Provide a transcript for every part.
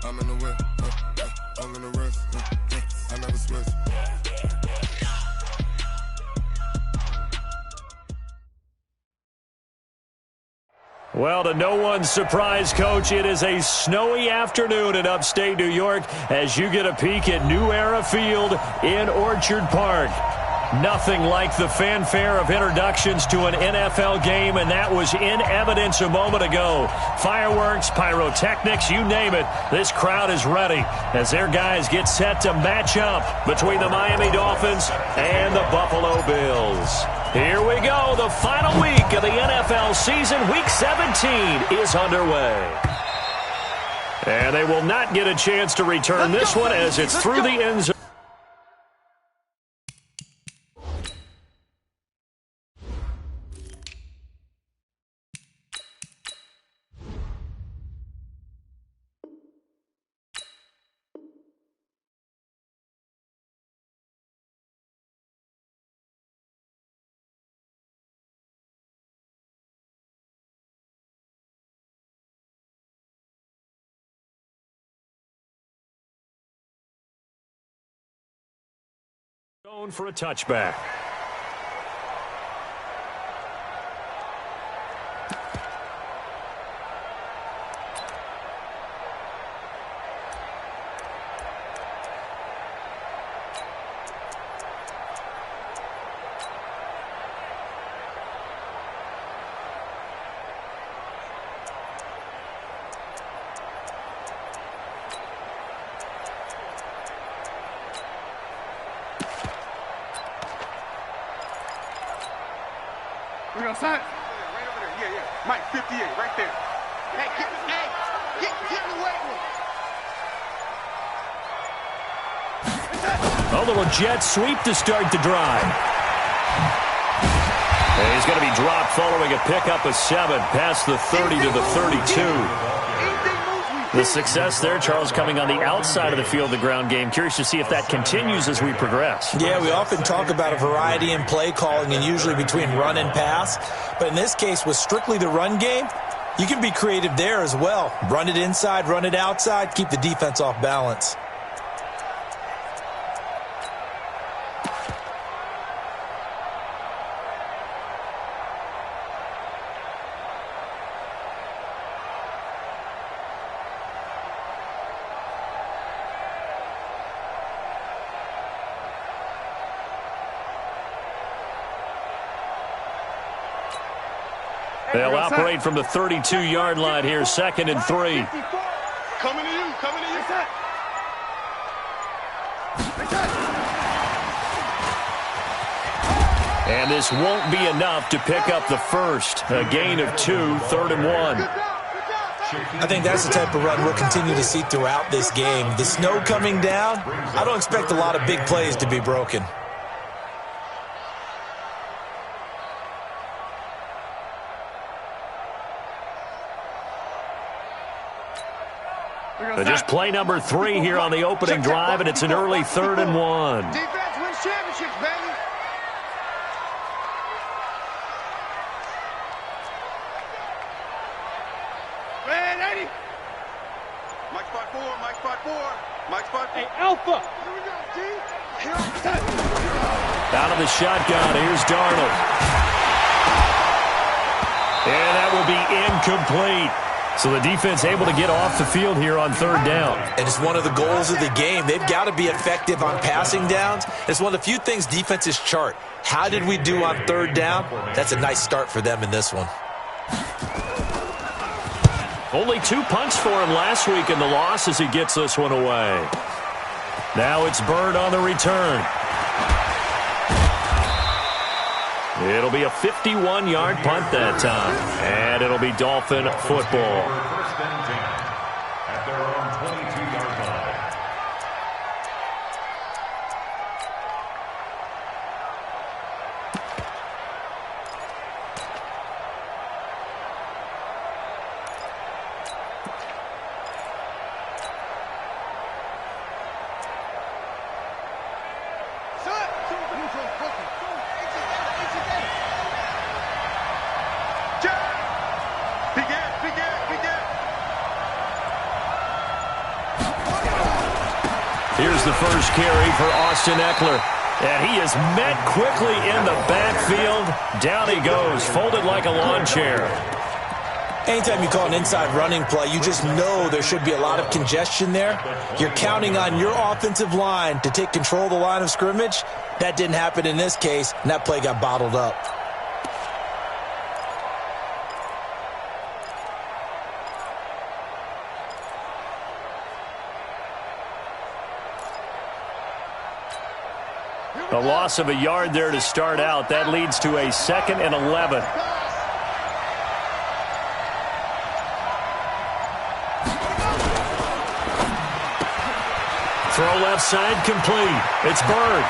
I'm in the whip, I'm in the wrist, I never switch. Well, to no one's surprise, Coach, it is a snowy afternoon in upstate New York as you get a peek at New Era Field in Orchard Park. Nothing like the fanfare of introductions to an NFL game, and that was in evidence a moment ago. Fireworks, pyrotechnics, you name it. This crowd is ready as their guys get set to match up between the Miami Dolphins and the Buffalo Bills. Here we go. The final week of the NFL season, Week 17, is underway. And they will not get a chance to return this one as it's through the end zone. Going for a touchback. We're gonna sign. Right over there. Yeah. Mike, 58, right there. Hey, get in the weight room. A little jet sweep to start the drive. And he's going to be dropped following a pickup of 7 past the 30 to the 32. The success there, Charles, coming on the outside of the field, the ground game. Curious to see if that continues as we progress. Yeah, we often talk about a variety in play calling and usually between run and pass. But in this case, with strictly the run game, you can be creative there as well. Run it inside, run it outside, keep the defense off balance. They'll operate from the 32-yard line here, 2nd and 3. Coming to you. And this won't be enough to pick up the first. A gain of 2, 3rd and 1. I think that's the type of run we'll continue to see throughout this game. The snow coming down, I don't expect a lot of big plays to be broken. Just play number 3 here on the opening drive, and it's an early 3rd and 1. Defense wins championships, baby. Man, 80. Mike spot 4. Hey, Alpha. Here we go, G. Out of the shotgun, here's Darnold. And that will be incomplete. So the defense able to get off the field here on 3rd down. And it's one of the goals of the game. They've got to be effective on passing downs. It's one of the few things defenses chart. How did we do on 3rd down? That's a nice start for them in this one. Only 2 punts for him last week in the loss as he gets this one away. Now it's Bird on the return. It'll be a 51-yard punt that time, and it'll be Dolphin football. Here's the first carry for Austin Eckler. And he is met quickly in the backfield. Down he goes, folded like a lawn chair. Anytime you call an inside running play, you just know there should be a lot of congestion there. You're counting on your offensive line to take control of the line of scrimmage. That didn't happen in this case, and that play got bottled up. A loss of a yard there to start out. That leads to a 2nd and 11. Throw left side complete. It's Bird.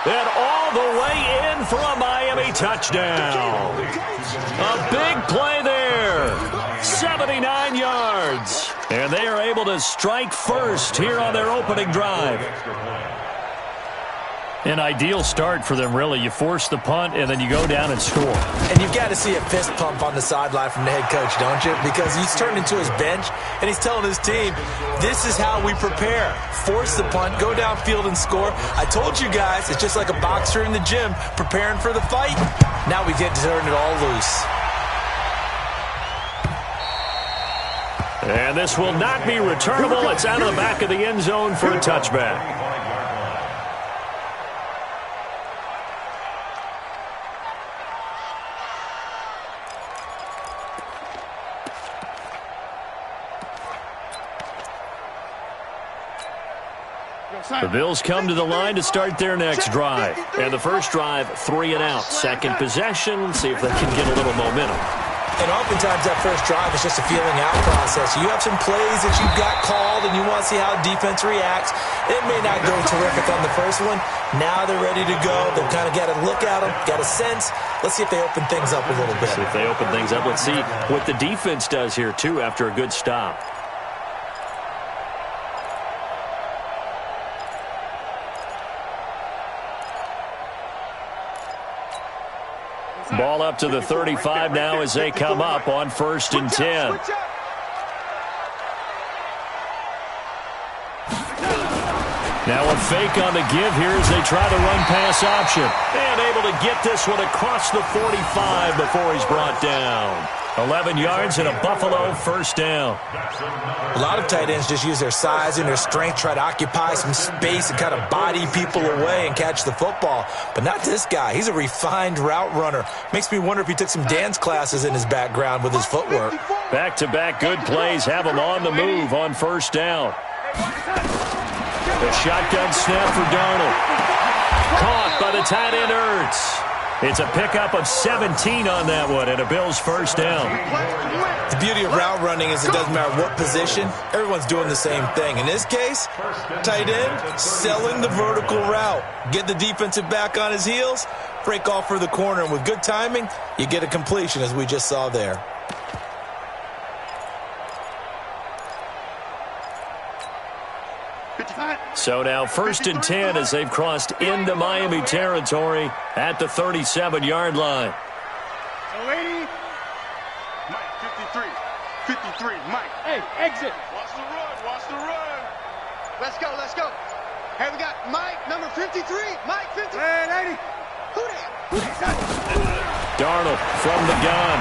And all the way in for a Miami touchdown. A big play there. 79 yards. And they are able to strike first here on their opening drive. An ideal start for them, really. You force the punt, and then you go down and score. And you've got to see a fist pump on the sideline from the head coach, don't you? Because he's turned into his bench, and he's telling his team, this is how we prepare. Force the punt, go downfield and score. I told you guys, it's just like a boxer in the gym preparing for the fight. Now we get to turn it all loose. And this will not be returnable. It's out of the back of the end zone for a touchback. The Bills come to the line to start their next drive. And the first drive, 3 and out. Second possession, see if they can get a little momentum. And oftentimes that first drive is just a feeling out process. You have some plays that you've got called and you want to see how defense reacts. It may not go terrific on the first one. Now they're ready to go. They've kind of got to look at them, got a sense. Let's see if they open things up a little bit. See if they open things up. Let's see what the defense does here, too, after a good stop. Ball up to the 35 now as they come up on 1st and 10. Now a fake on the give here as they try the run-pass option. And able to get this one across the 45 before he's brought down. 11 yards and a Buffalo first down. A lot of tight ends just use their size and their strength, try to occupy some space and kind of body people away and catch the football. But not this guy. He's a refined route runner. Makes me wonder if he took some dance classes in his background with his footwork. Back-to-back good plays have him on the move on first down. The shotgun snap for Darnold. Caught by the tight end Ertz. It's a pickup of 17 on that one and a Bills first down. The beauty of route running is it doesn't matter what position. Everyone's doing the same thing. In this case, tight end selling the vertical route. Get the defensive back on his heels, break off for the corner. And with good timing, you get a completion as we just saw there. So now 1st and 10 as they've crossed into Miami territory at the 37-yard line. 80. Mike, 53. 53, Mike. Hey, exit. Watch the run, watch the run. Let's go, let's go. Hey, we got Mike, number 53. Mike, 53. Hey, 80. Who that? Darnold from the gun.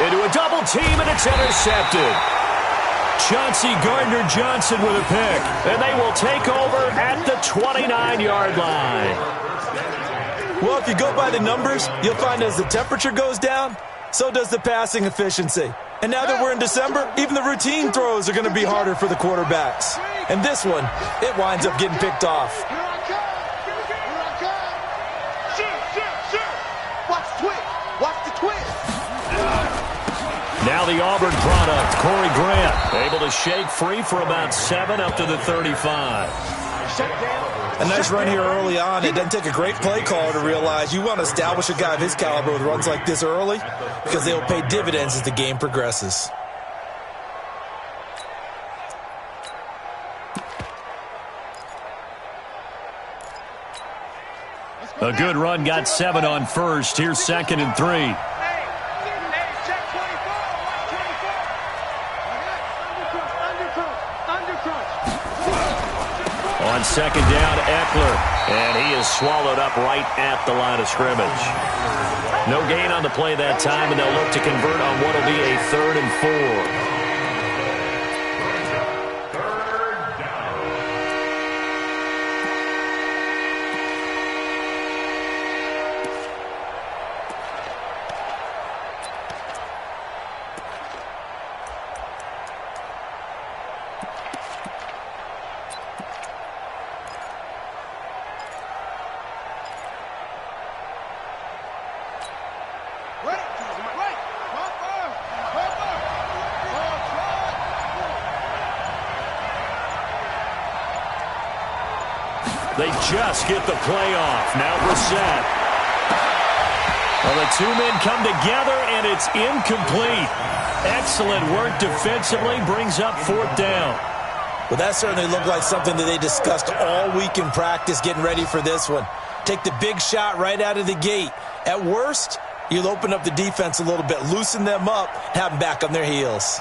Into a double team, and it's intercepted. Chauncey Gardner-Johnson with a pick, and they will take over at the 29-yard line. Well, if you go by the numbers, you'll find as the temperature goes down, so does the passing efficiency. And now that we're in December, even the routine throws are going to be harder for the quarterbacks. And this one, it winds up getting picked off. Here I come. Shoot. Watch the twist. Watch the twist. Now the Auburn product, Corey Grant, able to shake free for about 7 up to the 35. A nice run here early on. It doesn't take a great play caller to realize you want to establish a guy of his caliber with runs like this early because they will pay dividends as the game progresses. A good run, got 7 on first. Here's 2nd and 3. On second down, Eckler. And he is swallowed up right at the line of scrimmage. No gain on the play that time, and they'll look to convert on what will be a 3rd and 4. They just get the play off. Now Brissett. Well, the two men come together, and it's incomplete. Excellent work defensively. Brings up 4th down. Well, that certainly looked like something that they discussed all week in practice, getting ready for this one. Take the big shot right out of the gate. At worst, you'll open up the defense a little bit, loosen them up, have them back on their heels.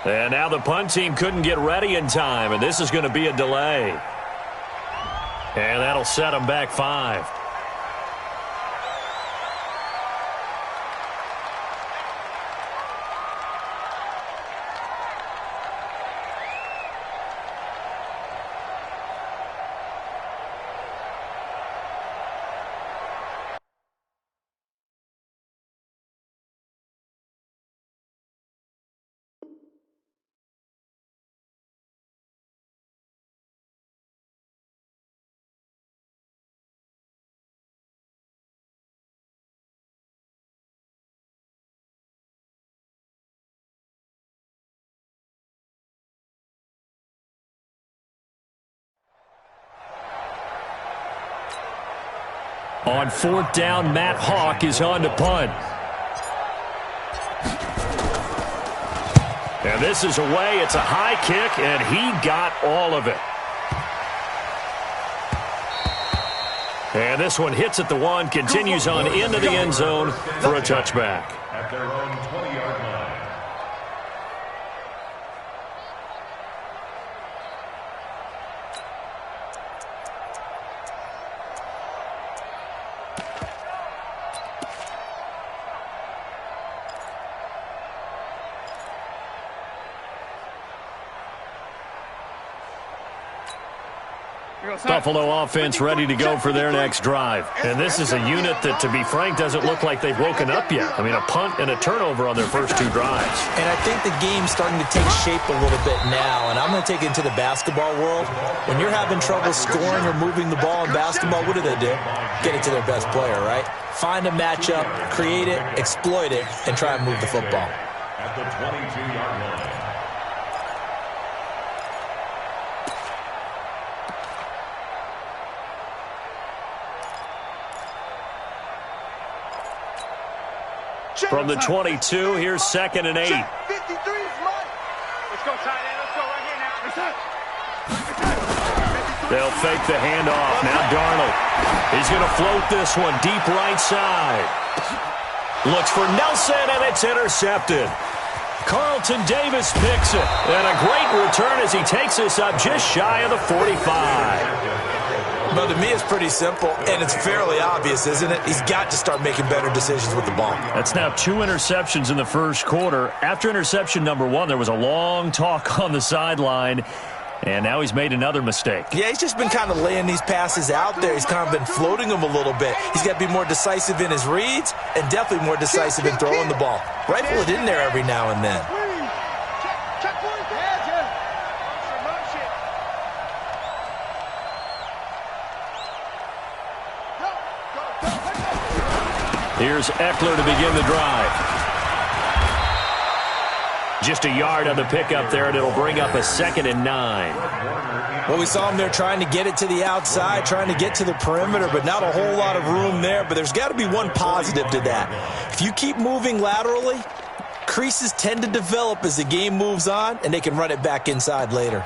And now the punt team couldn't get ready in time, and this is going to be a delay. And that'll set them back 5. On 4th down, Matt Hawk is on to punt. And this is away. It's a high kick, and he got all of it. And this one hits at the 1, continues on into the end zone for a touchback. At their own 20-yard line. Buffalo offense ready to go for their next drive. And this is a unit that, to be frank, doesn't look like they've woken up yet. I mean, a punt and a turnover on their first 2 drives. And I think the game's starting to take shape a little bit now, and I'm going to take it into the basketball world. When you're having trouble scoring or moving the ball in basketball, what do? Get it to their best player, right? Find a matchup, create it, exploit it, and try and move the football. At the 22-yard line. From the 22, here's 2nd and 8. 53 is mine. Let's go, tight end. Let's go right here now. They'll fake the handoff. Now Darnold. He's going to float this one deep right side. Looks for Nelson, and it's intercepted. Carlton Davis picks it. And a great return as he takes us up just shy of the 45. But to me, it's pretty simple, and it's fairly obvious, isn't it? He's got to start making better decisions with the ball. That's now 2 interceptions in the first quarter. After interception number 1, there was a long talk on the sideline, and now he's made another mistake. Yeah, he's just been kind of laying these passes out there. He's kind of been floating them a little bit. He's got to be more decisive in his reads and definitely more decisive in throwing the ball. Rifle it in there every now and then. Here's Eckler to begin the drive. Just a yard on the pickup there, and it'll bring up a 2nd and 9. Well, we saw him there trying to get it to the outside, trying to get to the perimeter, but not a whole lot of room there. But there's got to be one positive to that. If you keep moving laterally, creases tend to develop as the game moves on, and they can run it back inside later.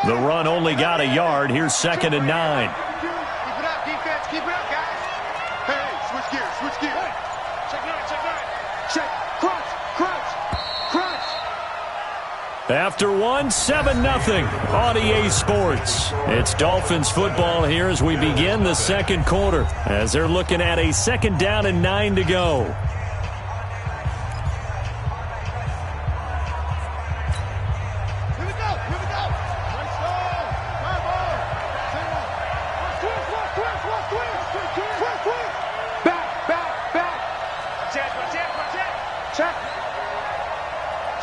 The run only got a yard. Here's 2nd and 9. Keep it up, defense. Keep it up, guys. Hey, switch gears, switch gears. Hey. Check 9, check 9. Check. Crunch, crunch, crunch. After 7-0 on EA Sports. It's Dolphins football here as we begin the second quarter, as they're looking at a 2nd down and 9 to go.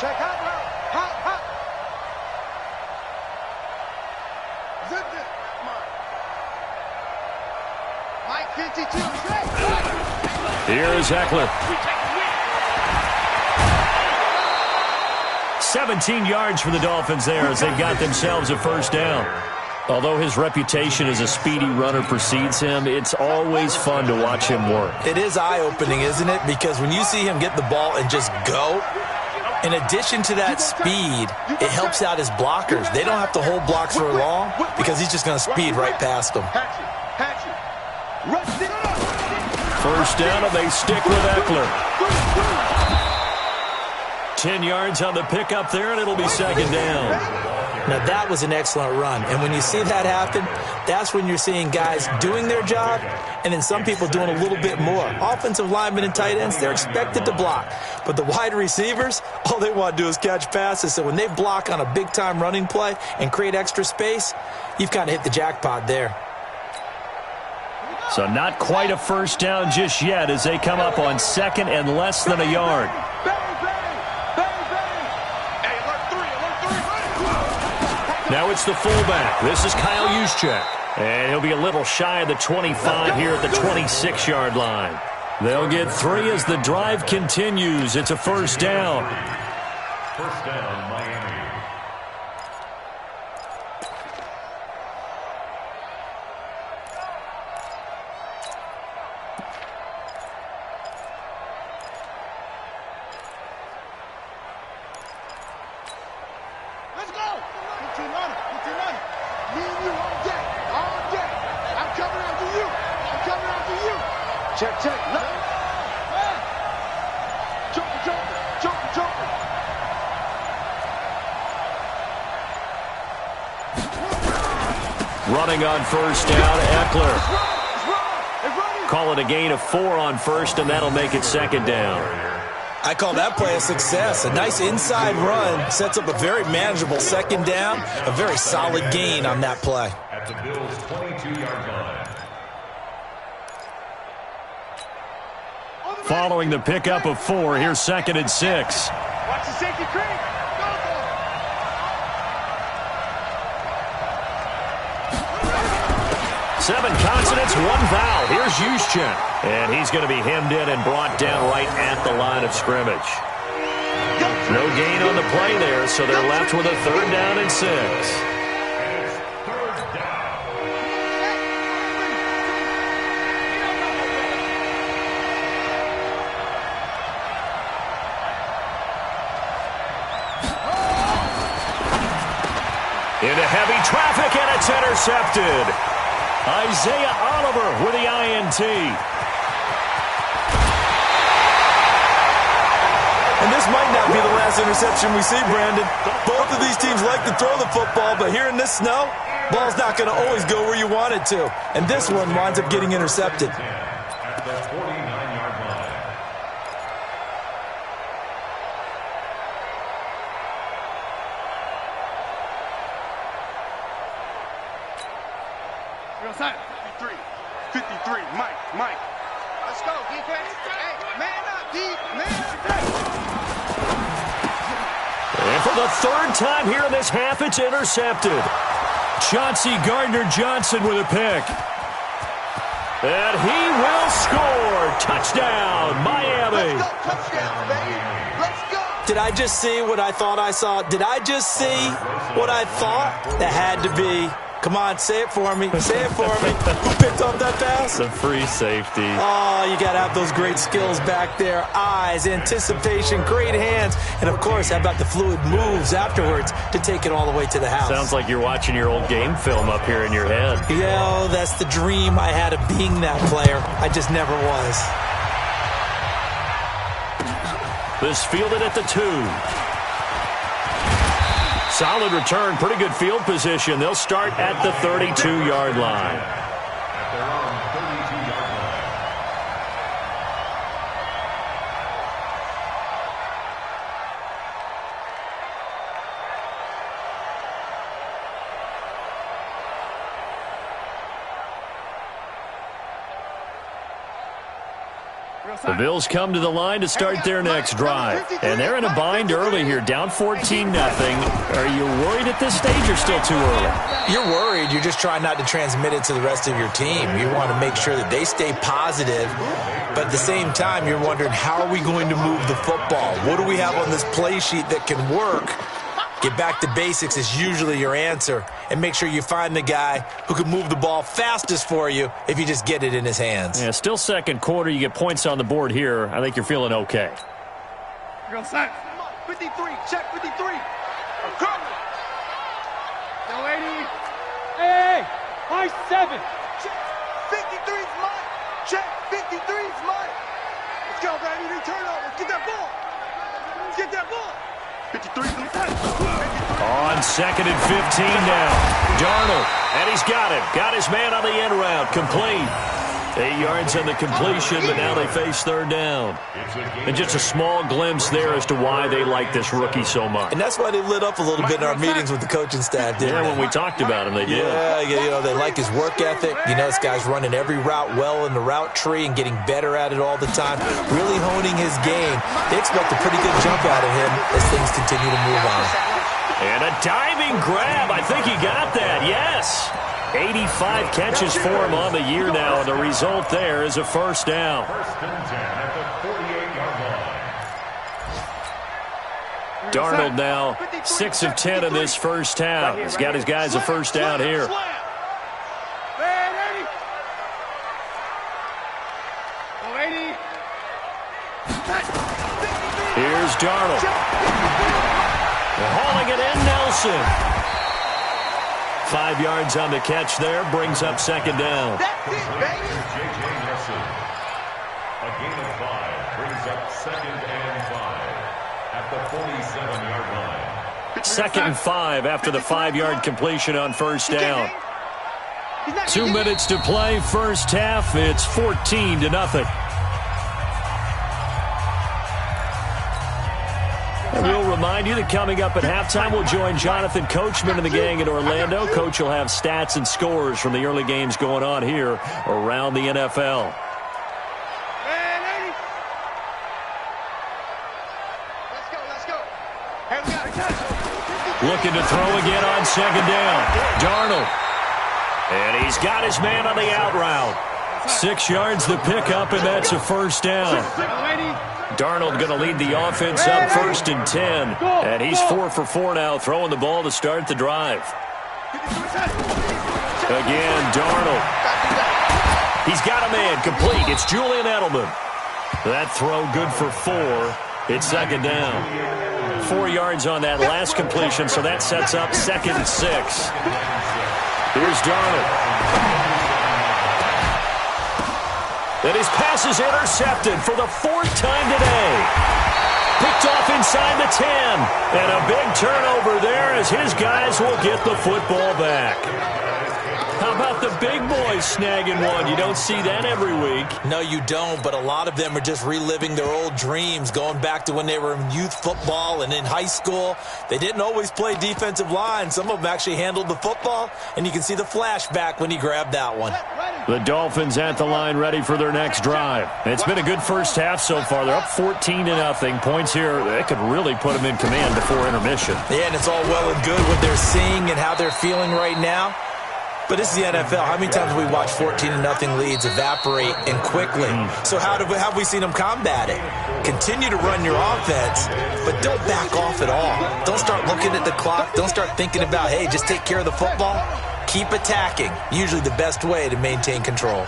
Check hot route. Hot. Zip it. Come on. Mike 52. Here's Eckler. 17 yards for the Dolphins there as they've got themselves a 1st down. Although his reputation as a speedy runner precedes him, it's always fun to watch him work. It is eye-opening, isn't it? Because when you see him get the ball and just go, in addition to that speed, it helps out his blockers. They don't have to hold blocks for long because he's just going to speed right past them. 1st down, and they stick with Eckler. 10 yards on the pickup there, and it'll be 2nd down. Now, that was an excellent run. And when you see that happen, that's when you're seeing guys doing their job and then some people doing a little bit more. Offensive linemen and tight ends, they're expected to block. But the wide receivers, all they want to do is catch passes. So when they block on a big-time running play and create extra space, you've kind of hit the jackpot there. So not quite a 1st down just yet as they come up on 2nd and less than a yard. Now it's the fullback. This is Kyle Juszczyk. And he'll be a little shy of the 25 here at the 26-yard line. They'll get 3 as the drive continues. It's a 1st down. 1st down, Miami. Let's go. 15 on it. Me and you all day. I'm coming after you. Check. Left. Joker. Running on 1st down, Eckler. It's running. Call it a gain of 4 on 1st, and that'll make it 2nd down. I call that play a success. A nice inside run sets up a very manageable 2nd down, a very solid gain on that play. At the Bills' 22-yard line. Following the pickup of 4, here's 2nd and 6. Watch the safety creep. Go. 7 consonants, 1 vowel. Here's Juszczyk. And he's going to be hemmed in and brought down right at the line of scrimmage. No gain on the play there, so they're left with a 3rd down and 6. Into heavy traffic, and it's intercepted. Isaiah Oliver with the INT. And this might not be the last interception we see, Brandon. Both of these teams like to throw the football, but here in this snow, ball's not going to always go where you want it to. And this one winds up getting intercepted. At the 49-yard line. You're outside. 53. Mike. Let's go, defense. Hey, man up, deep. Man up. And for the 3rd time here in this half, it's intercepted. Chauncey Gardner-Johnson with a pick. And he will score. Touchdown. did I just see what I thought I saw? Did I just see what I thought? That had to be. Come on, say it for me. Say it for me. Who picked up that pass? The free safety. Oh, you got to have those great skills back there. Eyes, anticipation, great hands. And, of course, how about the fluid moves afterwards to take it all the way to the house? Sounds like you're watching your old game film up here in your head. Yeah, that's the dream I had of being that player. I just never was. This fielded at the 2. Solid return, pretty good field position. They'll start at the 32-yard line. At their own 32-yard line. The Bills come to the line to start their next drive. And they're in a bind early here, down 14-0. Are you worried at this stage or still too early? You're worried. You're just trying not to transmit it to the rest of your team. You want to make sure that they stay positive. But at the same time, you're wondering, how are we going to move the football? What do we have on this play sheet that can work? Get back to basics is usually your answer. And make sure you find the guy who can move the ball fastest for you if you just get it in his hands. Yeah, still second quarter. You get points on the board here. I think you're feeling okay. Go set. 53. Check 53. I'm coming. No 80. Hey, high 7. Check. 53's mine. Check. 53's mine. Let's go, baby. Return over. Get that ball. Let's get that ball. 53's on 2nd and 15 now. Darnold, and he's got it. Got his man on the end route. Complete. 8 yards on the completion, but now they face third down. And just a small glimpse there as to why they like this rookie so much. And that's why they lit up a little bit in our meetings with the coaching staff, didn't they? When we talked about him, they did. Yeah, you know, they like his work ethic. You know, this guy's running every route well in the route tree and getting better at it all the time, really honing his game. They expect a pretty good jump out of him as things continue to move on. And a diving grab. I think he got that, yes. 85 catches for him on the year now, and the result there is a first down. First and 10 at the 48-yard line. Darnold now 6 of 10 in this first half. He's got his guys a first down here. Here's Darnold. Hauling it in, Nelson. 5 yards on the catch there, brings up second down. J.J. Nelson. A gain of 5 brings up 2nd and 5 at the 47-yard line. 2nd and 5 after the 5-yard completion on first down. 2 minutes to play, first half. It's 14-0. And we'll remind you that coming up at halftime, we'll join Jonathan Coachman and the gang in Orlando. Coach will have stats and scores from the early games going on here around the NFL. Let's go. Looking to throw again on second down. Darnold. And he's got his man on the out route. 6 yards the pickup, and that's a first down. Darnold going to lead the offense up 1st and 10. And he's 4 for 4 now, throwing the ball to start the drive. Again, Darnold. He's got a man complete. It's Julian Edelman. That throw good for 4. It's second down. 4 yards on that last completion, so that sets up 2nd and 6. Here's Darnold. And his pass is intercepted for the 4th time today. Picked off inside the 10. And a big turnover there as his guys will get the football back. How about the big boys snagging one? You don't see that every week. No, you don't, but a lot of them are just reliving their old dreams, going back to when they were in youth football and in high school. They didn't always play defensive line. Some of them actually handled the football, and you can see the flashback when he grabbed that one. The Dolphins at the line ready for their next drive. It's been a good first half so far. They're up 14-0. Points here, they could really put them in command before intermission. Yeah, and it's all well and good what they're seeing and how they're feeling right now. But this is the NFL. How many times have we watched 14-0 leads evaporate and quickly? So how have we seen them combat it? Continue to run your offense, but don't back off at all. Don't start looking at the clock. Don't start thinking about, hey, just take care of the football. Keep attacking. Usually the best way to maintain control.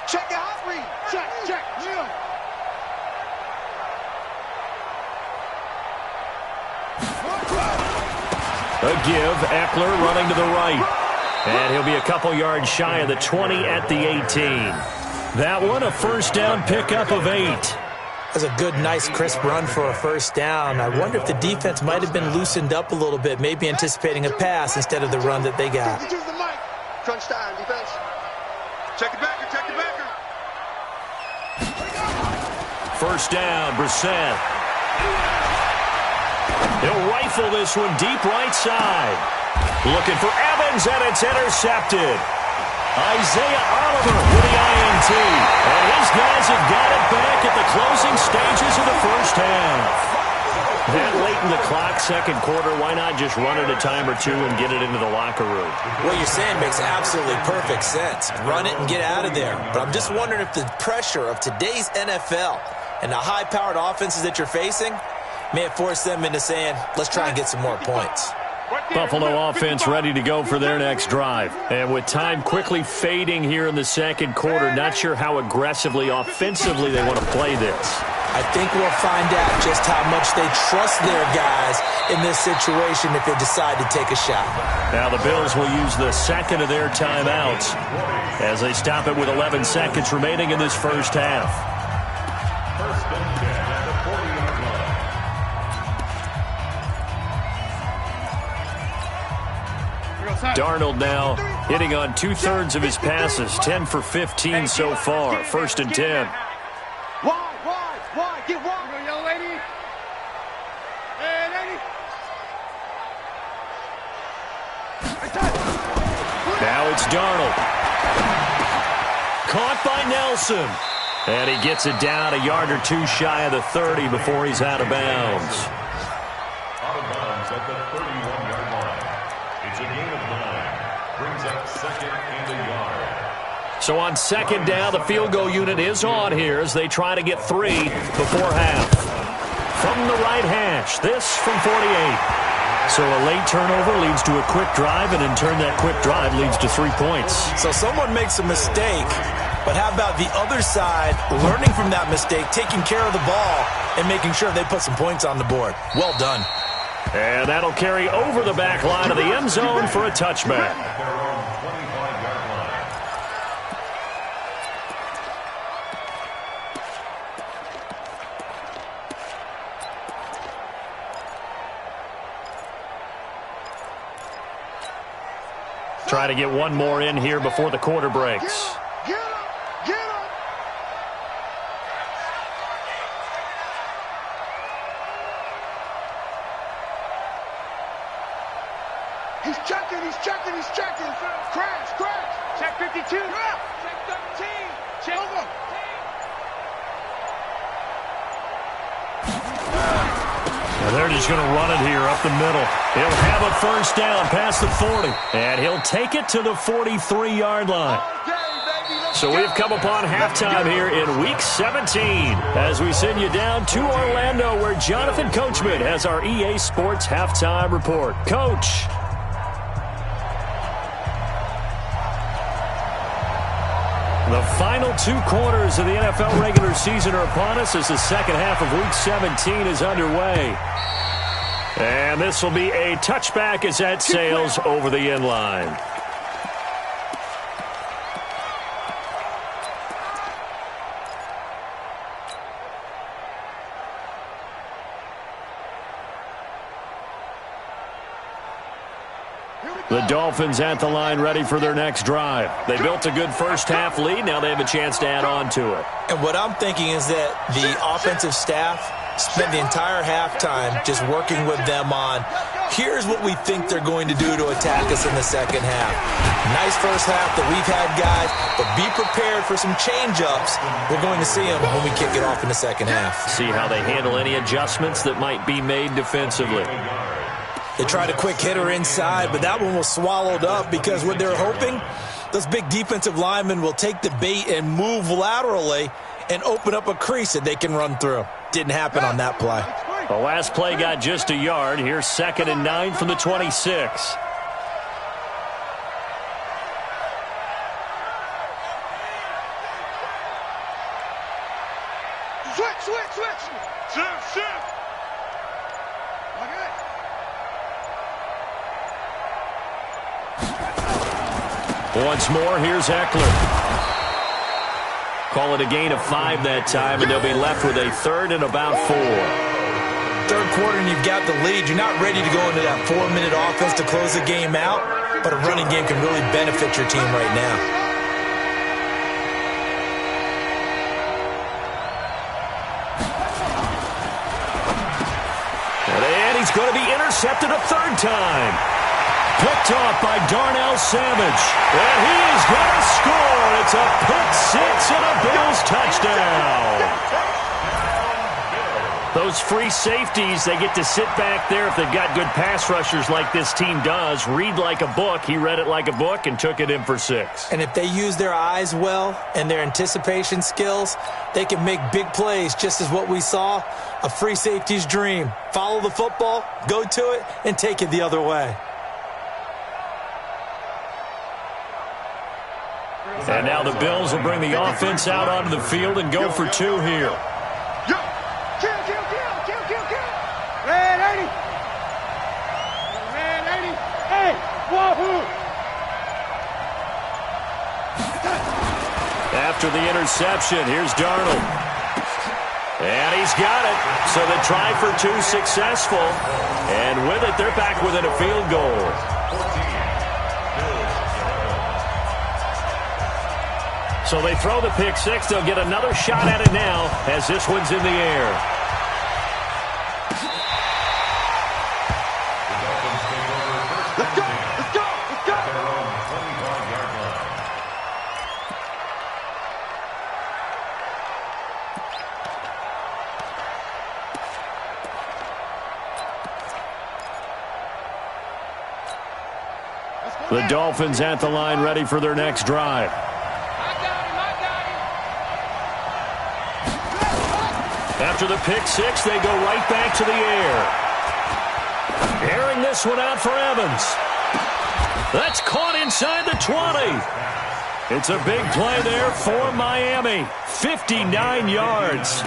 Check your hot read. Check. A give, Eckler running to the right. And he'll be a couple yards shy of the 20 at the 18. That one, a first down pickup of 8. That's a good, nice, crisp run for a first down. I wonder if the defense might have been loosened up a little bit, maybe anticipating a pass instead of the run that they got. Crunch time, defense. Check the backer. First down, Brissett. He'll rifle this one deep right side. Looking for Evans, and it's intercepted. Isaiah Oliver with the INT. And his guys have got it back at the closing stages of the first half. That late in the clock, second quarter, why not just run it a time or two and get it into the locker room? What you're saying makes absolutely perfect sense. Run it and get out of there. But I'm just wondering if the pressure of today's NFL and the high-powered offenses that you're facing may have forced them into saying, let's try and get some more points. Buffalo offense ready to go for their next drive. And with time quickly fading here in the second quarter, not sure how aggressively, offensively they want to play this. I think we'll find out just how much they trust their guys in this situation if they decide to take a shot. Now the Bills will use the second of their timeouts as they stop it with 11 seconds remaining in this first half. First and 10 at the 40-yard line. Darnold now hitting on 2/3 of his passes, 10 for 15 so far. First and 10. Why? Get wide. Go, young lady. Hey, lady. Now it's Darnold. Caught by Nelson. And he gets it down a yard or two shy of the 30 before he's out of bounds. Out of bounds at the 31-yard line. It's a gain of 9. Brings up second and a yard. So on second down, the field goal unit is on here as they try to get 3 before half. From the right hash, this from 48. So a late turnover leads to a quick drive, and in turn that quick drive leads to 3 points. So someone makes a mistake, but how about the other side learning from that mistake, taking care of the ball, and making sure they put some points on the board? Well done. And that'll carry over the back line of the end zone for a touchback. Try to get one more in here before the quarter breaks. Get him. He's checking. Crash. Check 52. Check 13. Check over. Now they're just going to run it here up the middle. He'll have a first down past the 40. And he'll take it to the 43-yard line. So we've come upon halftime here in Week 17 as we send you down to Orlando where Jonathan Coachman has our EA Sports Halftime Report. Coach. The final 2 quarters of the NFL regular season are upon us as the second half of Week 17 is underway. And this will be a touchback as that sails over the end line. The Dolphins at the line ready for their next drive. They built a good first half lead. Now they have a chance to add on to it. And what I'm thinking is that the offensive staff spent the entire halftime just working with them on Here's what we think they're going to do to attack us in the second half. Nice first half that we've had, guys, but be prepared for some change-ups. We're going to see them when we kick it off in the second half. See how they handle any adjustments that might be made defensively. They tried a quick hitter inside, but that one was swallowed up because what they're hoping, those big defensive linemen will take the bait and move laterally and open up a crease that they can run through. Didn't happen on that play. The last play got just a yard. Here's 2nd and 9 from the 26. Switch. Shift. Okay. Once more, here's Eckler. Call it a gain of 5 that time, and they'll be left with a 3rd and about 4. Third quarter and you've got the lead. You're not ready to go into that 4-minute offense to close the game out, but a running game can really benefit your team right now. And he's going to be intercepted a 3rd time. Picked off by Darnell Savage. And he is going to score. It's a pick 6 and a Bills touchdown. Those free safeties, they get to sit back there if they've got good pass rushers like this team does. Read like a book. He read it like a book and took it in for 6. And if they use their eyes well and their anticipation skills, they can make big plays, just as what we saw, a free safety's dream. Follow the football, go to it, and take it the other way. And now the Bills will bring the offense out onto the field and go for 2 here. Red 80. Hey, wahoo. After the interception, here's Darnold. And he's got it. So the try for 2 successful. And with it, they're back within a field goal. So they throw the pick 6. They'll get another shot at it now as this one's in the air. Let's go. The Dolphins at the line ready for their next drive. After the pick 6, they go right back to the air. Airing this one out for Evans. That's caught inside the 20. It's a big play there for Miami. 59 yards.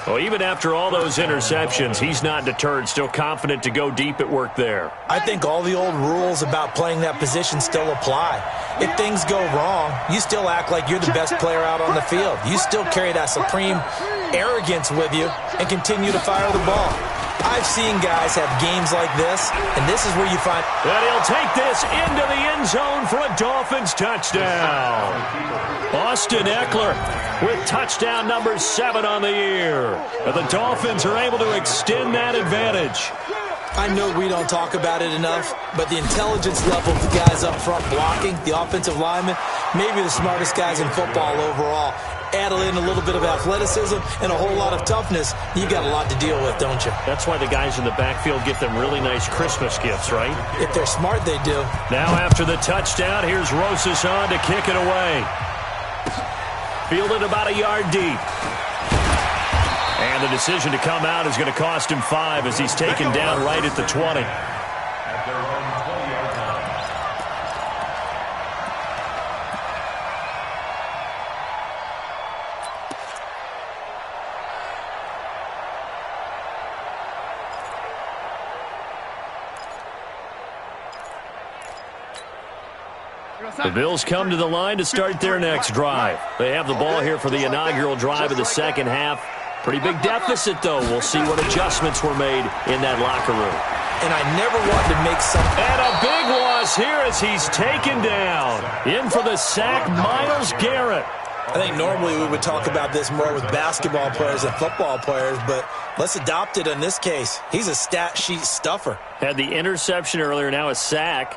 Well, even after all those interceptions, he's not deterred, still confident to go deep at work there. I think all the old rules about playing that position still apply. If things go wrong, you still act like you're the best player out on the field. You still carry that supreme arrogance with you and continue to fire the ball. I've seen guys have games like this, and this is where you find... And he'll take this into the end zone for a Dolphins touchdown. Austin Eckler with touchdown number 7 on the year. And the Dolphins are able to extend that advantage. I know we don't talk about it enough, but the intelligence level of the guys up front blocking, the offensive linemen, maybe the smartest guys in football overall. Add in a little bit of athleticism and a whole lot of toughness, you got a lot to deal with, don't you? That's why the guys in the backfield get them really nice Christmas gifts, right? If they're smart, they do. Now after the touchdown, here's Rosas on to kick it away. Fielded about a yard deep. And the decision to come out is going to cost him 5 as he's taken down right at the 20. At their own 20-yard line. The Bills come to the line to start their next drive. They have the ball here for the inaugural drive of the second half. Pretty big deficit, though. We'll see what adjustments were made in that locker room. And I never want to make some... And a big loss here as he's taken down. In for the sack, Myles Garrett. I think normally we would talk about this more with basketball players and football players, but let's adopt it in this case. He's a stat sheet stuffer. Had the interception earlier, now a sack.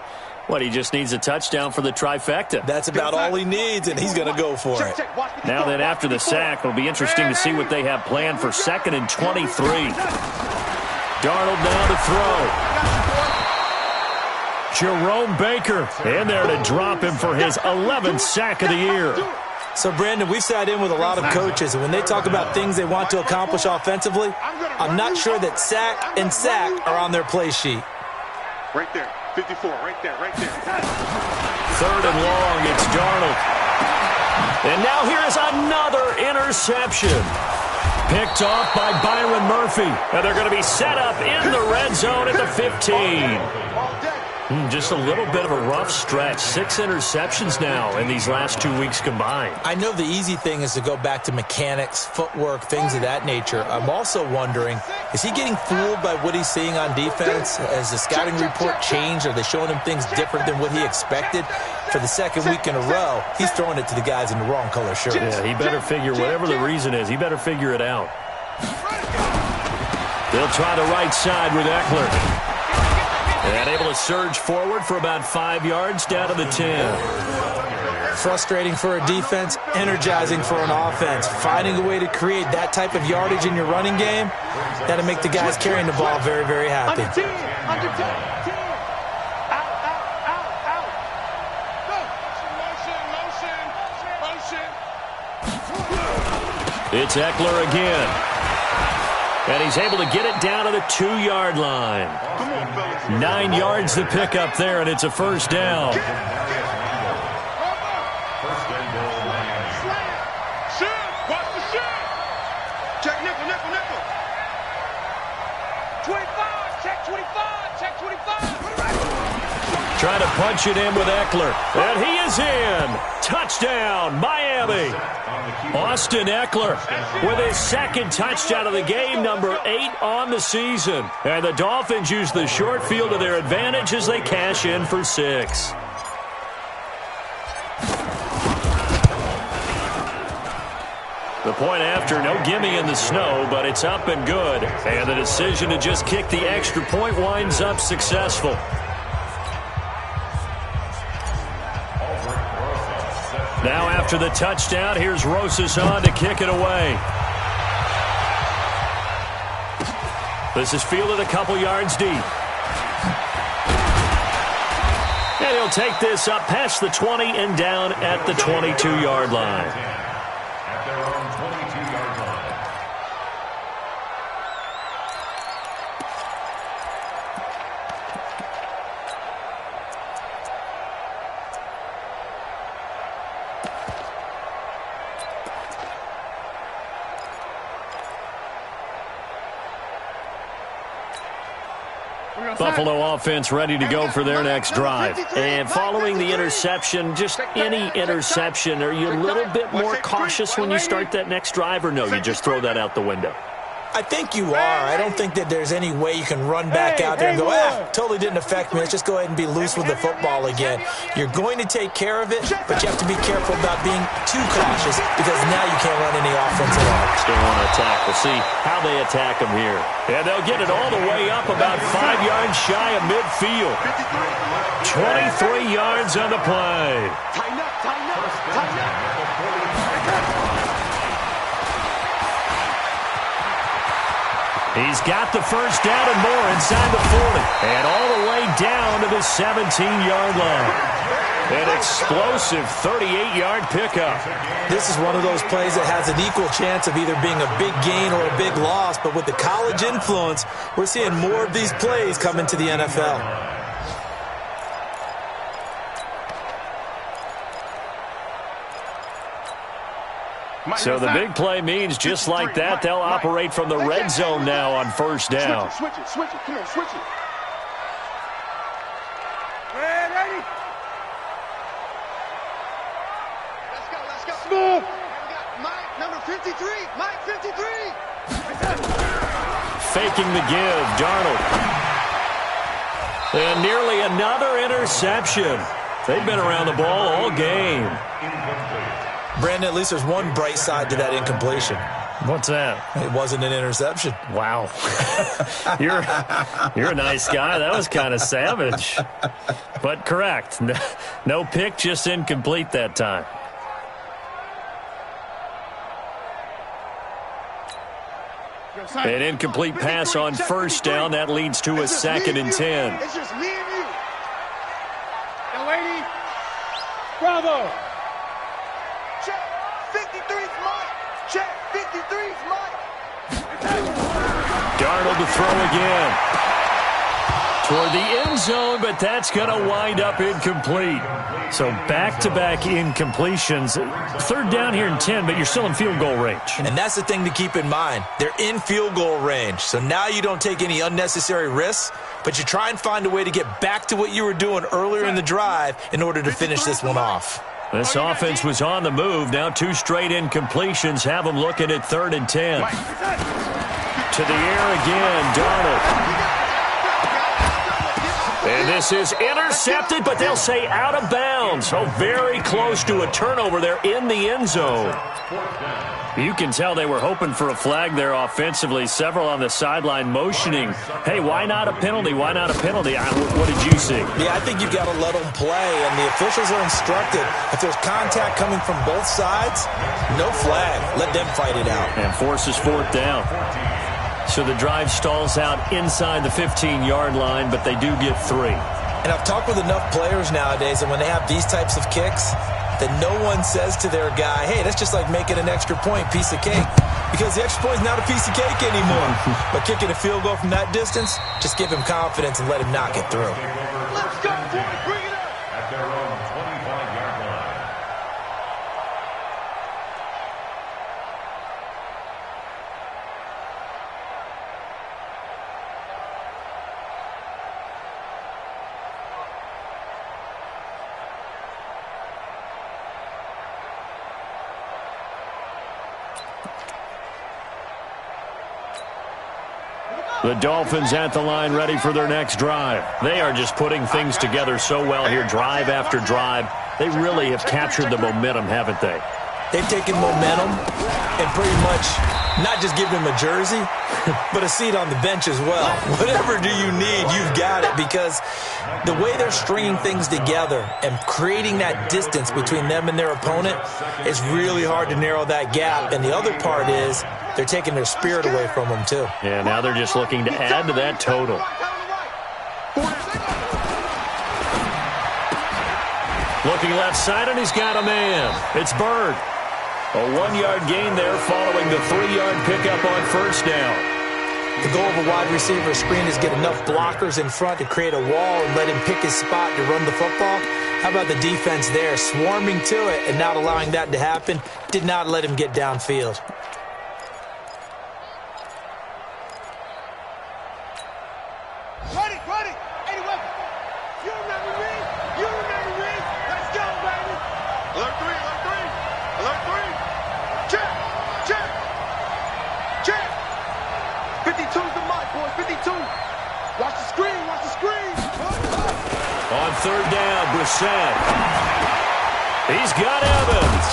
What, he just needs a touchdown for the trifecta. That's about all he needs, and he's going to go for it. Now then, after the sack, it'll be interesting to see what they have planned for 2nd and 23. Darnold now to throw. Jerome Baker in there to drop him for his 11th sack of the year. So, Brandon, we've sat in with a lot of coaches, and when they talk about things they want to accomplish offensively, I'm not sure that sack and sack are on their play sheet. Right there. 54, right there. 3rd and long, it's Darnold. And now here's another interception. Picked off by Byron Murphy. And they're going to be set up in the red zone at the 15. Just a little bit of a rough stretch. 6 interceptions now in these last 2 weeks combined. I know the easy thing is to go back to mechanics, footwork, things of that nature. I'm also wondering, is he getting fooled by what he's seeing on defense? Has the scouting report changed? Are they showing him things different than what he expected? For the 2nd week in a row, he's throwing it to the guys in the wrong color shirts. Yeah, he better figure, whatever the reason is, he better figure it out. They'll try the right side with Eckler. And able to surge forward for about 5 yards down to the 10. Frustrating for a defense, energizing for an offense. Finding a way to create that type of yardage in your running game, that'll make the guys carrying the ball very, very happy. Under 10. Motion. It's Eckler again. And he's able to get it down to the 2-yard line. 9 yards to pick up there, and it's a 1st down. Shoot. Watch the shoot. Check nickel. 25. Check 25. Trying to punch it in with Eckler. And he is in. Touchdown, Miami. Austin Eckler with his 2nd touchdown of the game, number 8 on the season. And the Dolphins use the short field to their advantage as they cash in for 6. The point after, no gimme in the snow, but it's up and good. And the decision to just kick the extra point winds up successful. Now after the touchdown, here's Rosas on to kick it away. This is fielded a couple yards deep. And he'll take this up past the 20 and down at the 22-yard line. At their own 22-yard line. Buffalo offense ready to go for their next drive. And following the interception, just any interception, are you a little bit more cautious when you start that next drive, or no, you just throw that out the window? I think you are. I don't think that there's any way you can run back out there and go, totally didn't affect me. Let's just go ahead and be loose with the football again. You're going to take care of it, but you have to be careful about being too cautious because now you can't run any offense at all. Still want to attack. We'll see how they attack them here. And they'll get it all the way up about 5 yards shy of midfield. 23 yards on the play. Tighten up. He's got the 1st down and more inside the 40. And all the way down to the 17-yard line. An explosive 38-yard pickup. This is one of those plays that has an equal chance of either being a big gain or a big loss. But with the college influence, we're seeing more of these plays come into the NFL. So the big play means just like that, they'll operate from the red zone now on 1st down. Switch it. Come on, switch it. Ready? Let's go. Smooth. Mike, number 53. Mike, 53. Faking the give, Darnold. And nearly another interception. They've been around the ball all game. Incomplete. Brandon, at least there's one bright side to that incompletion. What's that? It wasn't an interception. Wow. You're a nice guy. That was kind of savage. But correct. No pick, just incomplete that time. An incomplete pass on first down. That leads to a 2nd and 10. It's just me and you. Now, lady. Bravo. Check. 53's mine. Check. 53's mine. Darnold to throw again. Toward the end zone, but that's going to wind up incomplete. So back-to-back incompletions. 3rd down here and 10, but you're still in field goal range. And that's the thing to keep in mind. They're in field goal range. So now you don't take any unnecessary risks, but you try and find a way to get back to what you were doing earlier in the drive in order to finish this one off. This offense was on the move. Now 2 straight incompletions have them looking at 3rd and 10. To the air again, Darnold. And this is intercepted, but they'll say out of bounds. So very close to a turnover there in the end zone. You can tell they were hoping for a flag there offensively. Several on the sideline motioning, hey, why not a penalty? Why not a penalty? What did you see? Yeah, I think you've got to let them play, and the officials are instructed. If there's contact coming from both sides, no flag. Let them fight it out. And forces 4th down. So the drive stalls out inside the 15-yard line, but they do get 3. And I've talked with enough players nowadays, and when they have these types of kicks, that no one says to their guy, hey, that's just like making an extra point, piece of cake. Because the extra point is not a piece of cake anymore. But kicking a field goal from that distance, just give him confidence and let him knock it through. Let's go, boy. Bring it up. At their own 25-yard line. The Dolphins at the line ready for their next drive. They are just putting things together so well here, drive after drive. They really have captured the momentum, haven't they? They've taken momentum and pretty much not just give him a jersey, but a seat on the bench as well. Whatever do you need, you've got it, because the way they're stringing things together and creating that distance between them and their opponent, it's really hard to narrow that gap. And the other part is they're taking their spirit away from them, too. Yeah, now they're just looking to add to that total. Looking left side, and he's got a man. It's Bird. A 1-yard gain there following the 3-yard pickup on first down. The goal of a wide receiver screen is get enough blockers in front to create a wall and let him pick his spot to run the football. How about the defense there, swarming to it and not allowing that to happen? Did not let him get downfield. Ready. 80 weapons. You remember me? Let's go, baby. Alert 3. Alert 3. Check. 52's the mic, boys. 52. Watch the screen. On 3rd down, Brissett. He's got Evans.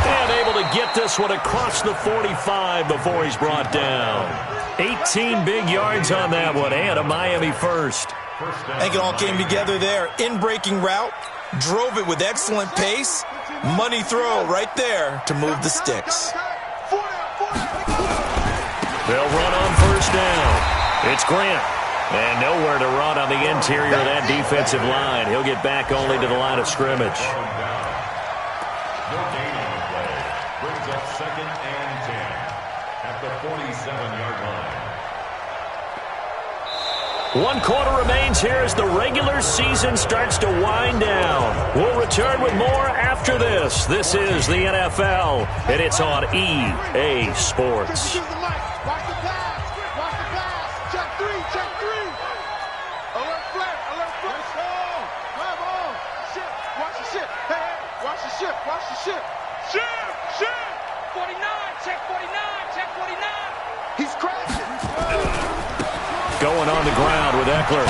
And able to get this one across the 45 before he's brought down. 18 big yards on that one, and a Miami first. I think it all came together there. In-breaking route, drove it with excellent pace. Money throw right there to move the sticks. They'll run on first down. It's Grant. And nowhere to run on the interior of that defensive line. He'll get back only to the line of scrimmage. No gain on the play. Brings up 2nd and 10 at the 47-yard line. 1 quarter remains here as the regular season starts to wind down. We'll return with more after this. This is the NFL, and it's on EA Sports. Watch the pass. Check 3. Alert flat. Grab on. Ship. Watch the ship. Hey. Watch the ship. Ship. 49. Check 49. He's crashing. Going on the ground with Eckler.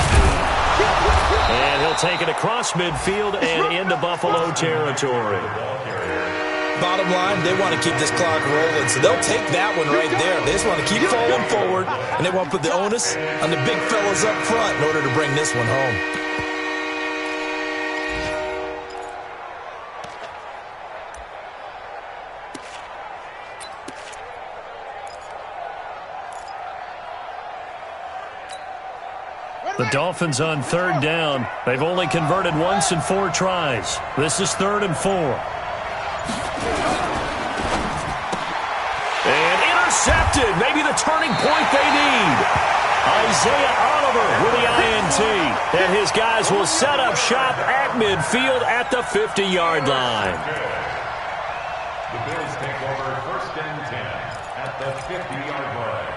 And he'll take it across midfield and into Buffalo territory. Bottom line, they want to keep this clock rolling, so they'll take that one right there. They just want to keep falling forward, and they want to put the onus on the big fellas up front in order to bring this one home. The Dolphins on third down. They've only converted once in 4 tries. This is 3rd and 4. And intercepted. Maybe the turning point they need. Isaiah Oliver with the INT. And his guys will set up shop at midfield at the 50-yard line. The Bills take over 1st and 10 at the 50-yard line.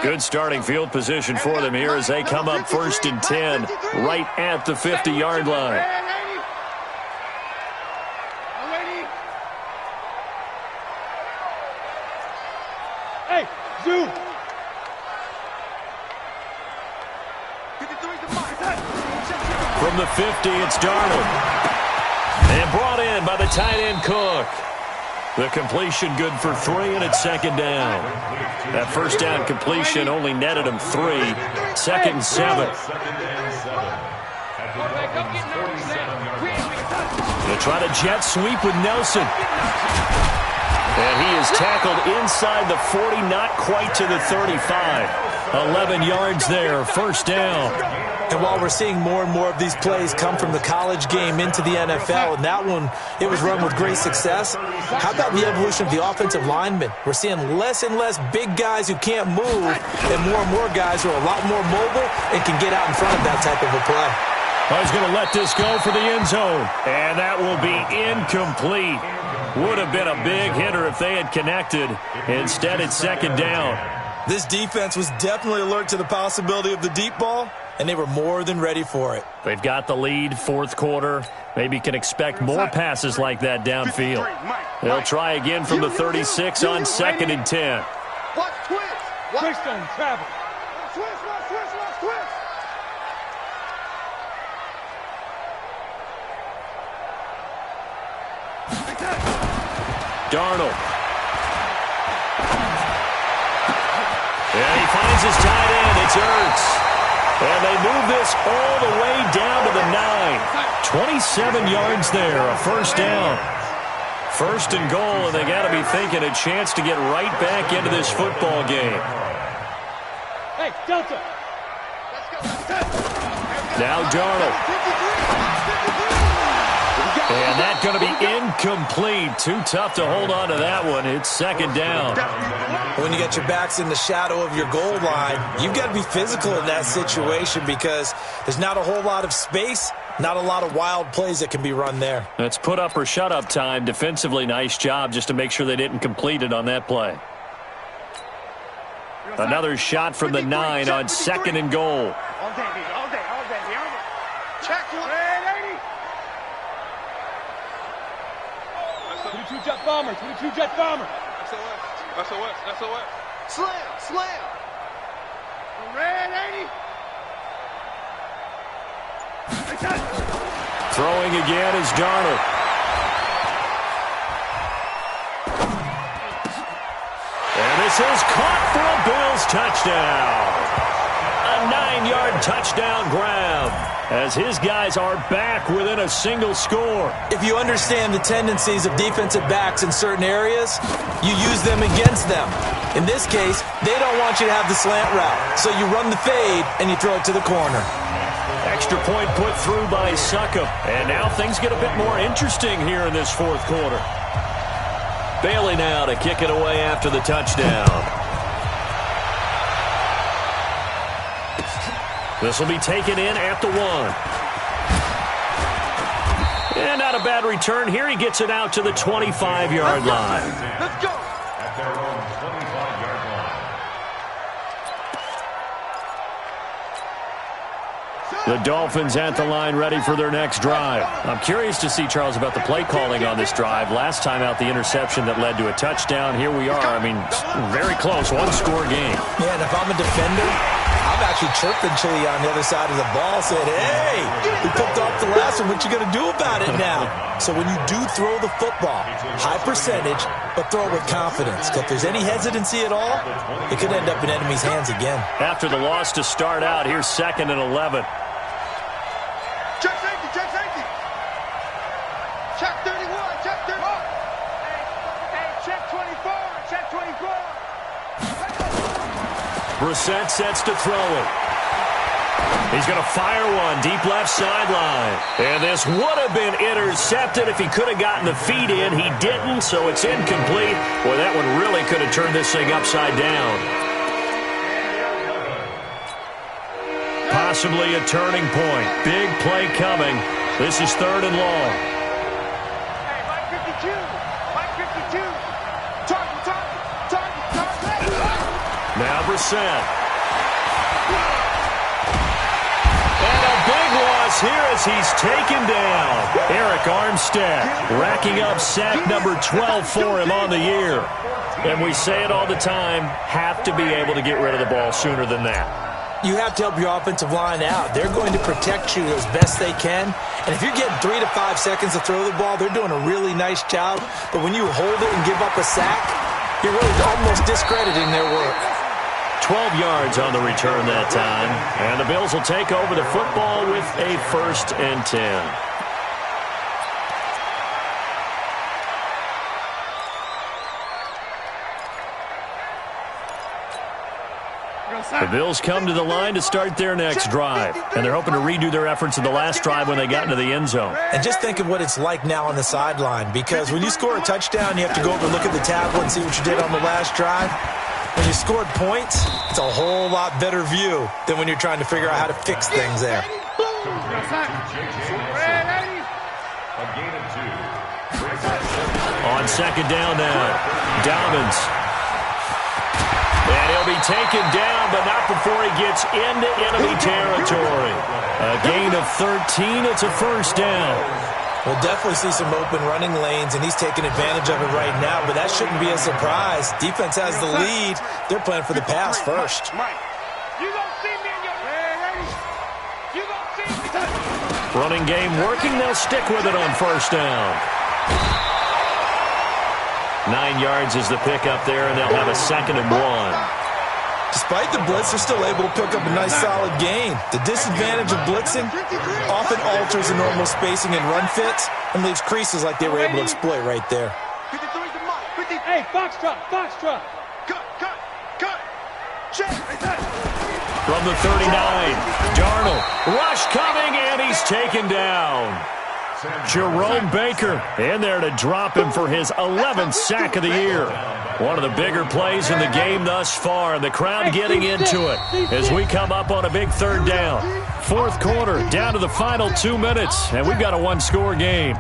Good starting field position for them here as they come up 1st and 10 right at the 50-yard line. Hey, zoom. From the 50, it's Darnold. And brought in by the tight end Cook. The completion good for 3, and it's 2nd down. That 1st down completion only netted him 3. 2nd and 7. They'll try to jet sweep with Nelson. And he is tackled inside the 40, not quite to the 35. 11 yards there, 1st down. And while we're seeing more and more of these plays come from the college game into the NFL, and that one, it was run with great success, how about the evolution of the offensive linemen? We're seeing less and less big guys who can't move and more guys who are a lot more mobile and can get out in front of that type of a play. I was going to let this go for the end zone, and that will be incomplete. Would have been a big hitter if they had connected. Instead, it's 2nd down. This defense was definitely alert to the possibility of the deep ball, and they were more than ready for it. They've got the lead, 4th quarter. Maybe can expect more passes like that downfield. They'll try again from the 36 on 2nd and 10. Watch twist. Twist on travel. Twist, watch twist, watch twist. Darnold. And he finds his tight end. It's Ertz. And they move this all the way down to the 9. 27 yards there, a 1st down. 1st and goal, and they got to be thinking a chance to get right back into this football game. Hey, Delta. Now Darnold. And that's going to be incomplete. Too tough to hold on to that one. It's 2nd down. When you get your backs in the shadow of your goal line, you've got to be physical in that situation because there's not a whole lot of space, not a lot of wild plays that can be run there. That's put up or shut up time. Defensively, nice job just to make sure they didn't complete it on that play. Another shot from the 9 on 2nd and goal. All day. Check 180. 22 jet bomber. 22 jet bomber. SOS. Slam. Red 80. Throwing again is Darnold. And this is caught for a Bills touchdown. A 9-yard touchdown grab as his guys are back within a single score. If you understand the tendencies of defensive backs in certain areas, you use them against them. In this case, they don't want you to have the slant route, so you run the fade and you throw it to the corner. Extra point put through by Succop. And now things get a bit more interesting here in this 4th quarter. Bailey now to kick it away after the touchdown. This will be taken in at the 1. And not a bad return here. He gets it out to the 25-yard line. Let's go. At their own 25-yard line. The Dolphins at the line ready for their next drive. I'm curious to see, Charles, about the play calling on this drive. Last time out, the interception that led to a touchdown. Here we are. I mean, very close, one-score game. Yeah, and if I'm a defender, I'm actually chirping Chili on the other side of the ball, saying, hey, we picked off the last one. What you going to do about it now? So when you do throw the football, high percentage, but throw it with confidence. If there's any hesitancy at all, it could end up in enemy's hands again. After the loss to start out, here's 2nd and 11. Check safety, check safety. Check 31, check 31. Hey, check 24, check 24. Brissett sets to throw it. He's going to fire one deep left sideline. And this would have been intercepted if he could have gotten the feet in. He didn't, so it's incomplete. Boy, that one really could have turned this thing upside down. Possibly a turning point. Big play coming. This is 3rd and long. Hey, Mike 52, Mike 52. Target. Now Brissett. And a big loss here as he's taken down. Eric Armstead racking up sack number 12 for him on the year. And we say it all the time, have to be able to get rid of the ball sooner than that. You have to help your offensive line out. They're going to protect you as best they can. And if you're getting 3 to 5 seconds to throw the ball, they're doing a really nice job. But when you hold it and give up a sack, you're really almost discrediting their work. 12 yards on the return that time. And the Bills will take over the football with a 1st and 10. The Bills come to the line to start their next drive. And they're hoping to redo their efforts in the last drive when they got into the end zone. And just think of what it's like now on the sideline. Because when you score a touchdown, you have to go over and look at the tablet and see what you did on the last drive. When you scored points, it's a whole lot better view than when you're trying to figure out how to fix things there. A gain of 2. On 2nd down now, Dobbins. And he'll be taken down, but not before he gets into enemy territory. A gain of 13. It's a 1st down. We'll definitely see some open running lanes, and he's taking advantage of it right now, but that shouldn't be a surprise. Defense has the lead. They're playing for the pass first. Running game working. They'll stick with it on 1st down. 9 yards is the pickup there, and they'll have a 2nd and 1. Despite the blitz, they're still able to pick up a nice solid gain. The disadvantage of blitzing often alters the normal spacing and run fits and leaves creases like they were able to exploit right there. Hey, box drop. Cut. Check. From the 39, Darnold. Rush coming, and he's taken down. Jerome Baker in there to drop him for his 11th sack of the year. One of the bigger plays in the game thus far, and the crowd getting into it as we come up on a big 3rd down. 4th quarter, down to the final 2 minutes, and we've got a 1-score game.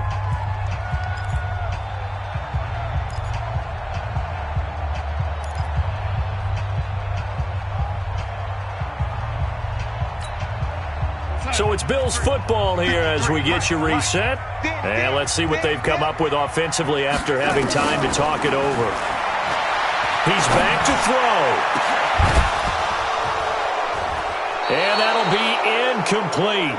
So it's Bills football here as we get you reset. And let's see what they've come up with offensively after having time to talk it over. He's back to throw. And that'll be incomplete.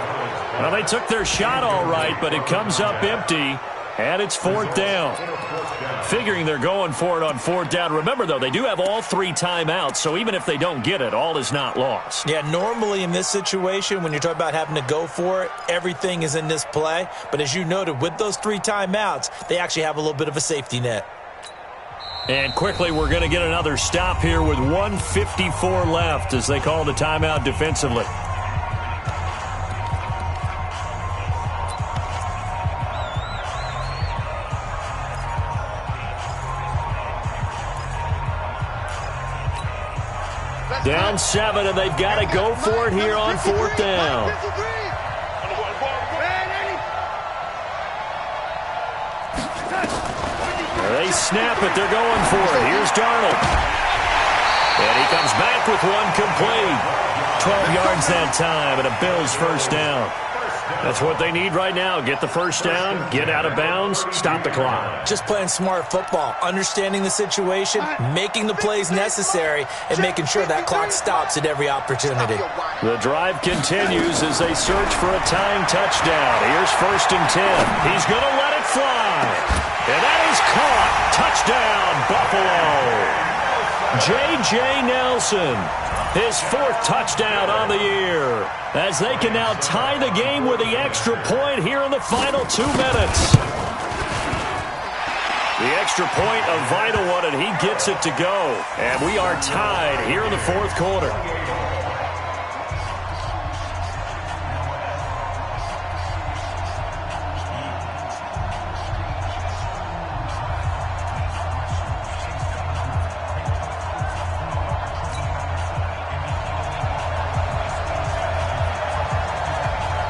Well, they took their shot all right, but it comes up empty. And it's 4th down. Figuring they're going for it on 4th down. Remember, though, they do have all 3 timeouts, so even if they don't get it, all is not lost. Yeah, normally in this situation, when you're talking about having to go for it, everything is in this play. But as you noted, with those 3 timeouts, they actually have a little bit of a safety net. And quickly, we're going to get another stop here with 1:54 left as they call the timeout defensively. Down 7, and they've got to go for it here on 4th down. They snap it. They're going for it. Here's Darnold. And he comes back with one complete. 12 yards that time, and a Bills first down. That's what they need right now. Get the first down, get out of bounds, stop the clock. Just playing smart football, understanding the situation, making the plays necessary, and making sure that clock stops at every opportunity. The drive continues as they search for a tying touchdown. Here's 1st and 10. He's going to let it fly. And that is caught. Touchdown, Buffalo. J.J. Nelson, his 4th touchdown on the year, as they can now tie the game with the extra point here in the final 2 minutes. The extra point, a vital one, and he gets it to go. And we are tied here in the 4th quarter.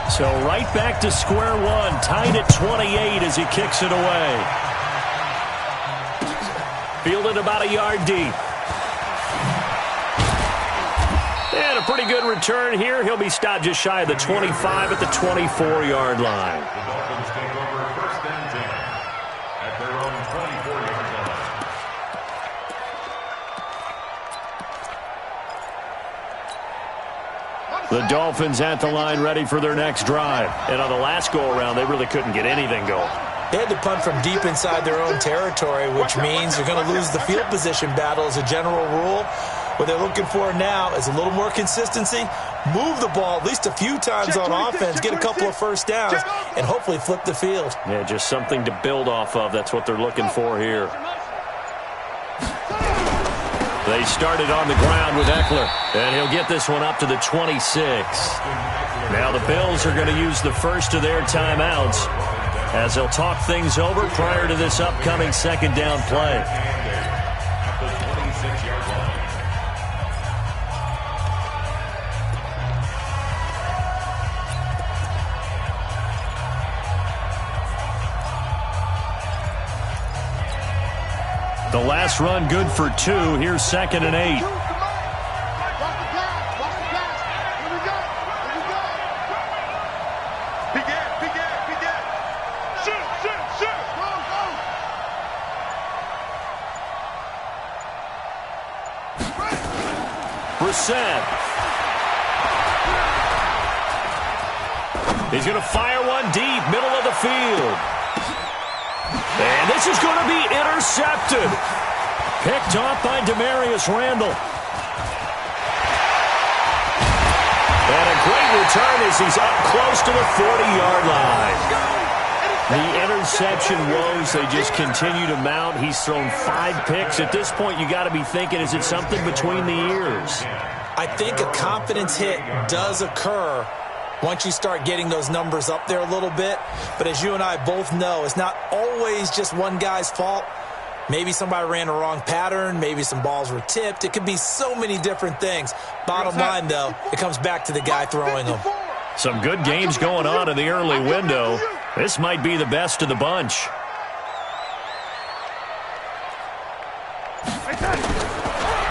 So right back to square one, tied at 28 as he kicks it away. Fielded about a yard deep. And a pretty good return here. He'll be stopped just shy of the 25 at the 24-yard line. The Dolphins take over 1st and 10 at their own 24-yard line. The Dolphins at the line ready for their next drive. And on the last go-around, they really couldn't get anything going. They had to punt from deep inside their own territory, which means you're going to lose the field position battle as a general rule. What they're looking for now is a little more consistency, move the ball at least a few times on offense, get a couple of first downs, and hopefully flip the field. Yeah, just something to build off of. That's what they're looking for here. They started on the ground with Eckler, and he'll get this one up to the 26. Now the Bills are going to use the first of their timeouts as they'll talk things over prior to this upcoming 2nd down play. At the 26-yard line. The last run good for 2. Here's 2nd and 8. Brissett. He's going to fire one deep, middle of the field. And this is going to be intercepted. Picked off by Demarius Randall. And a great return as he's up close to the 40-yard line. The interception woes, they just continue to mount. He's thrown 5 picks. At this point, you got to be thinking, is it something between the ears? I think a confidence hit does occur once you start getting those numbers up there a little bit. But as you and I both know, it's not always just one guy's fault. Maybe somebody ran a wrong pattern. Maybe some balls were tipped. It could be so many different things. Bottom line, though, it comes back to the guy throwing them. Some good games going on in the early window. This might be the best of the bunch.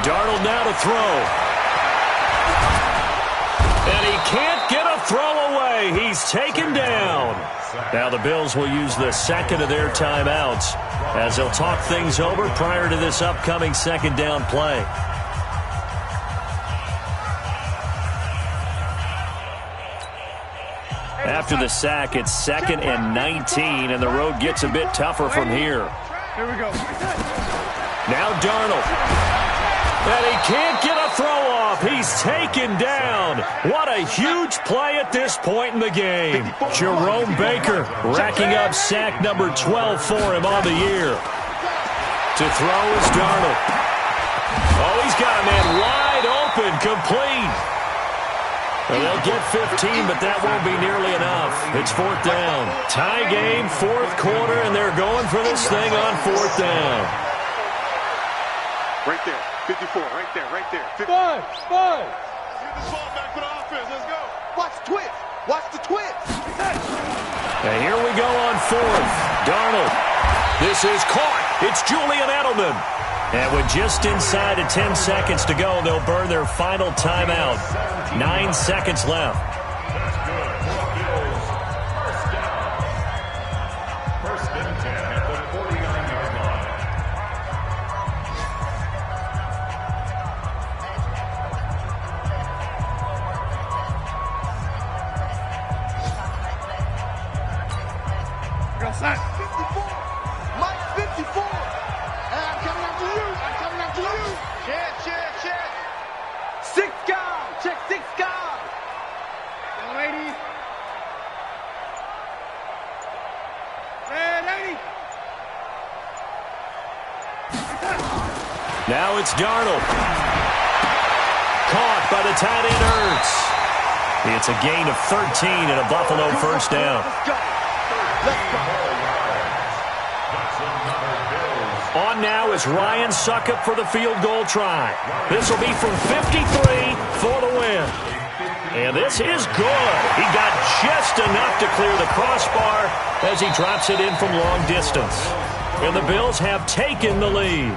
Darnold now to throw. And he can't get a throw away. He's taken down. Now the Bills will use the 2nd of their timeouts as they'll talk things over prior to this upcoming 2nd down play. After the sack, it's 2nd and 19, and the road gets a bit tougher from here. Here we go. Now Darnold. And he can't get a throw off. He's taken down. What a huge play at this point in the game. Jerome Baker racking up sack number 12 for him on the year. To throw is Darnold. Oh, he's got a man wide open, complete. Well, they'll get 15, but that won't be nearly enough. It's 4th down. Tie game, 4th quarter, and they're going for this thing on 4th down. Right there, 54, right there, right there. 5. Get this ball back for the offense, let's go. Watch the twist, watch the twist. And here we go on 4th. Darnold. This is caught. It's Julian Edelman. And with just inside of 10 seconds to go, they'll burn their final timeout. 9 seconds left. That's good. Bills, first down. First and 10 at the 49-yard line. Go sack. 54. Mike 54. And I'm coming after you. I'm coming after you. Check. 6 guard. Check 6 guard. Young ladies. Red 80. Now it's Darnold. Caught by the tight end Ertz. It's a gain of 13 and a Buffalo first down. Let's go. Let's go. That's another Bills. On now is Ryan Suckup for the field goal try. This will be from 53 for the win. And this is good. He got just enough to clear the crossbar as he drops it in from long distance. And the Bills have taken the lead.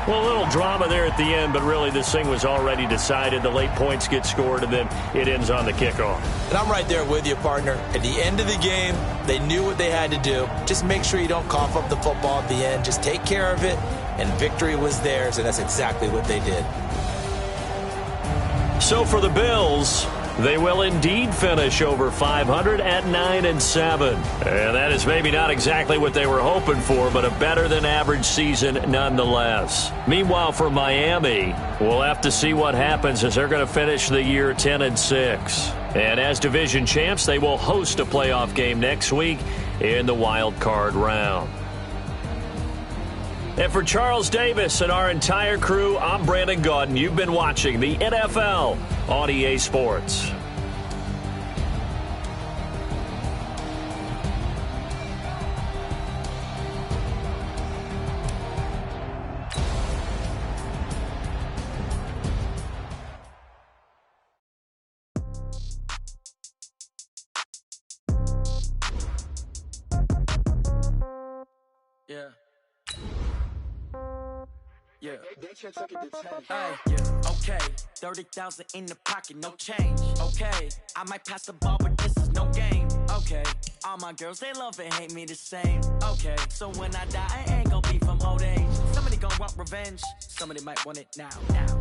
Well, a little drama there at the end, but really this thing was already decided. The late points get scored, and then it ends on the kickoff. And I'm right there with you, partner. At the end of the game, they knew what they had to do. Just make sure you don't cough up the football at the end. Just take care of it, and victory was theirs, and that's exactly what they did. So for the Bills, they will indeed finish over 500 at 9-7. And that is maybe not exactly what they were hoping for, but a better-than-average season nonetheless. Meanwhile, for Miami, we'll have to see what happens as they're going to finish the year 10-6. And as division champs, they will host a playoff game next week in the wild card round. And for Charles Davis and our entire crew, I'm Brandon Gaudin. You've been watching the NFL on EA Sports. Yeah. Hey, yeah, okay. 30,000 in the pocket, no change. Okay, I might pass the ball, but this is no game. Okay, all my girls, they love and hate me the same. Okay, so when I die, I ain't gonna be from old age. Somebody gonna want revenge, somebody might want it now.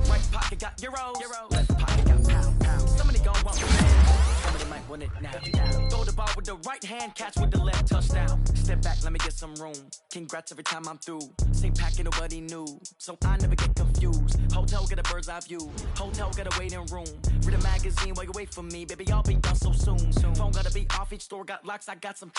Right pocket got euros, left pocket got pound. Somebody gonna want revenge, somebody might want it now. Throw the ball with the right hand, catch with the left, touchdown. Step back, let me get some room. Congrats every time I'm through. Same packet, nobody knew, so I never get confused. Hotel get a bird's eye view. Hotel got a waiting room. Read a magazine while you wait for me. Baby, I'll be done so soon. Phone gotta be off. Each store got locks. I got some